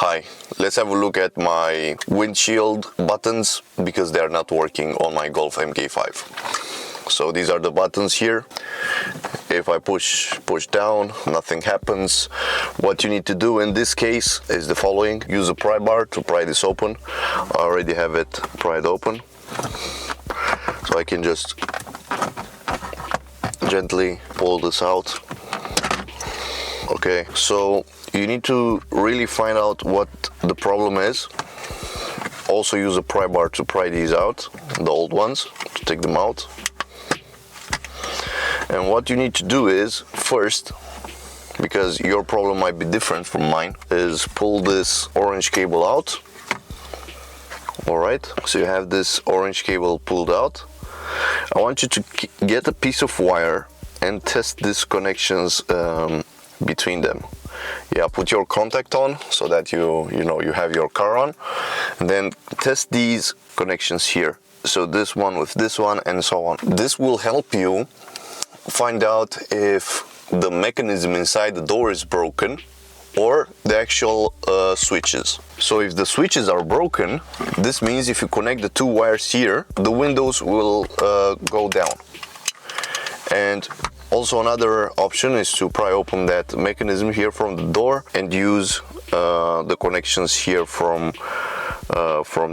Hi, let's have a look at my windshield buttons because they are not working on my Golf MK5. So these are the buttons here. If I push down, nothing happens. What you need to do in this case is the following. Use a pry bar to pry this open. I already have it pried open. So I can just gently pull this out. Okay, so you need to really find out what the problem is. Also use a pry bar to pry these out, the old ones, to take them out. And what you need to do is, first, because your problem might be different from mine, is pull this orange cable out. Alright, so you have this orange cable pulled out. I want you to get a piece of wire and test these connections between them. Yeah, put your contact on so that you have your car on, and then test these connections here. So this one with this one and so on. This will help you find out if the mechanism inside the door is broken or the actual switches. So if the switches are broken, this means if you connect the two wires here, the windows will go down. And also another option is to pry open that mechanism here from the door and use the connections here from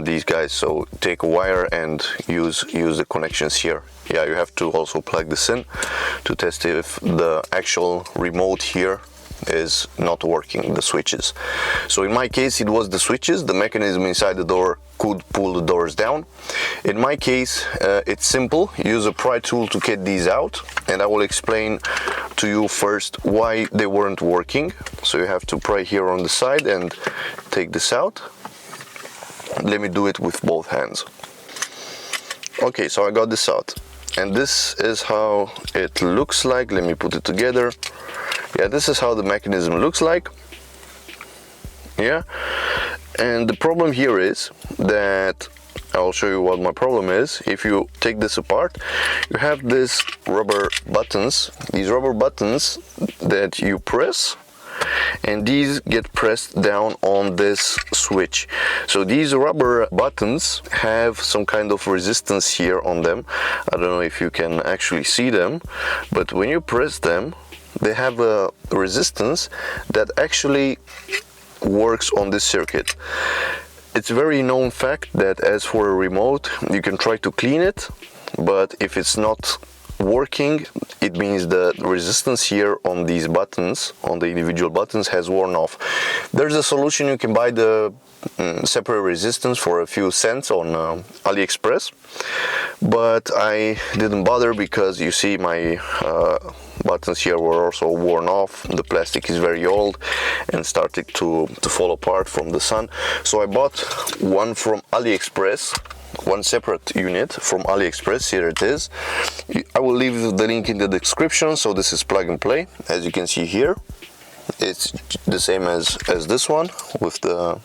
these guys. So take a wire and use the connections here. Yeah, you have to also plug this in to test if the actual remote here is not working, the switches. So in my case it was the switches. The mechanism inside the door could pull the doors down. In my case it's simple. Use a pry tool to get these out, and I will explain to you first why they weren't working. So you have to pry here on the side and take this out. Let me do it with both hands. Okay, so I got this out, and this is how it looks like. Let me put it together. Yeah, this is how the mechanism looks like. Yeah, and the problem here is that I'll show you what my problem is. If you take this apart, you have these rubber buttons. These rubber buttons that you press, and these get pressed down on this switch. So these rubber buttons have some kind of resistance here on them. I don't know if you can actually see them, but when you press them, they have a resistance that actually works on this circuit. It's a very known fact that as for a remote, you can try to clean it, but if it's not working, it means the resistance here on these buttons, on the individual buttons, has worn off. There's a solution. You can buy the separate resistance for a few cents on AliExpress, but I didn't bother because you see my buttons here were also worn off. The plastic is very old and started to fall apart from the sun. So I bought one from AliExpress, one separate unit from AliExpress. Here it is. I will leave the link in the description. So this is plug and play. As you can see here, it's the same as this one with the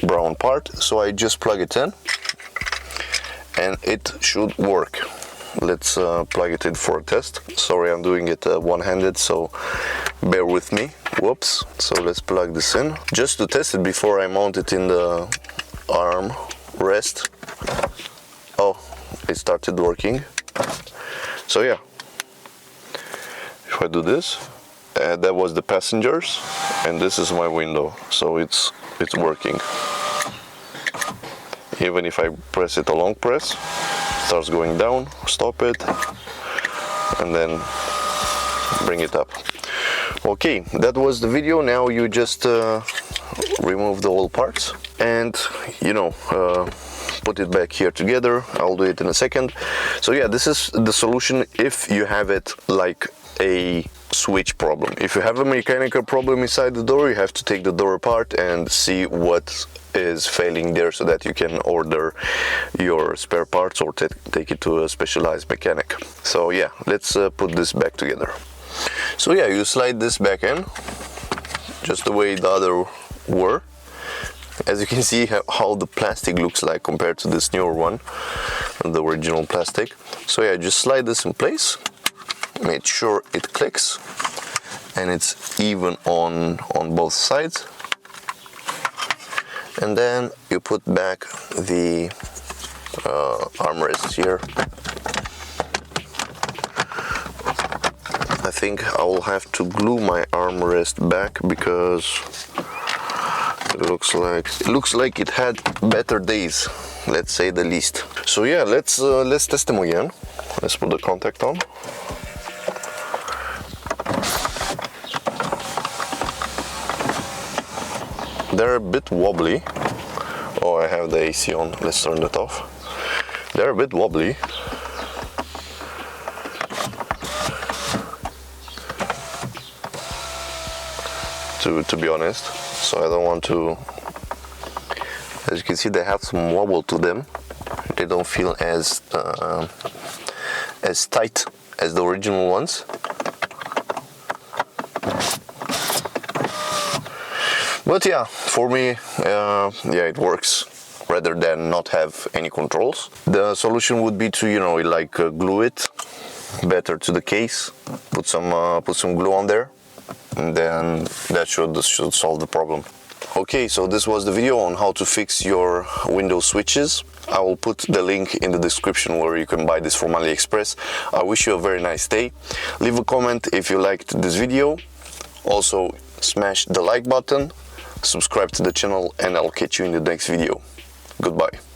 brown part. So I just plug it in and it should work. Let's plug it in for a test. Sorry, I'm doing it one-handed, so bear with me. Whoops. So let's plug this in just to test it before I mount it in the arm rest. Oh, it started working. So yeah, if I do this, that was the passengers, and this is my window. So it's working. Even if I press it a long press, it starts going down. Stop it, and then bring it up. Okay, that was the video. Now you just remove the old parts and put it back here together. I'll do it in a second. So yeah, this is the solution if you have it like a switch problem. If you have a mechanical problem inside the door, you have to take the door apart and see what is failing there so that you can order your spare parts or take it to a specialized mechanic. So yeah, let's put this back together. So yeah, you slide this back in just the way the other were. As you can see how the plastic looks like compared to this newer one, the original plastic. So yeah, just slide this in place, make sure it clicks, and it's even on both sides. And then you put back the armrest here. I think I will have to glue my armrest back because it looks like it had better days, let's say the least. So yeah, let's test them again. Let's put the contact on. They're a bit wobbly. Oh, I have the AC on. Let's turn that off. They're a bit wobbly. To be honest, so I don't want to. As you can see, they have some wobble to them. They don't feel as tight as the original ones. But yeah, for me, yeah, it works rather than not have any controls. The solution would be to, you know, like glue it better to the case, put some glue on there, and then that should solve the problem. Okay, so this was the video on how to fix your window switches. I will put the link in the description where you can buy this from AliExpress. I wish you a very nice day. Leave a comment if you liked this video. Also, smash the like button, subscribe to the channel, and I'll catch you in the next video. Goodbye.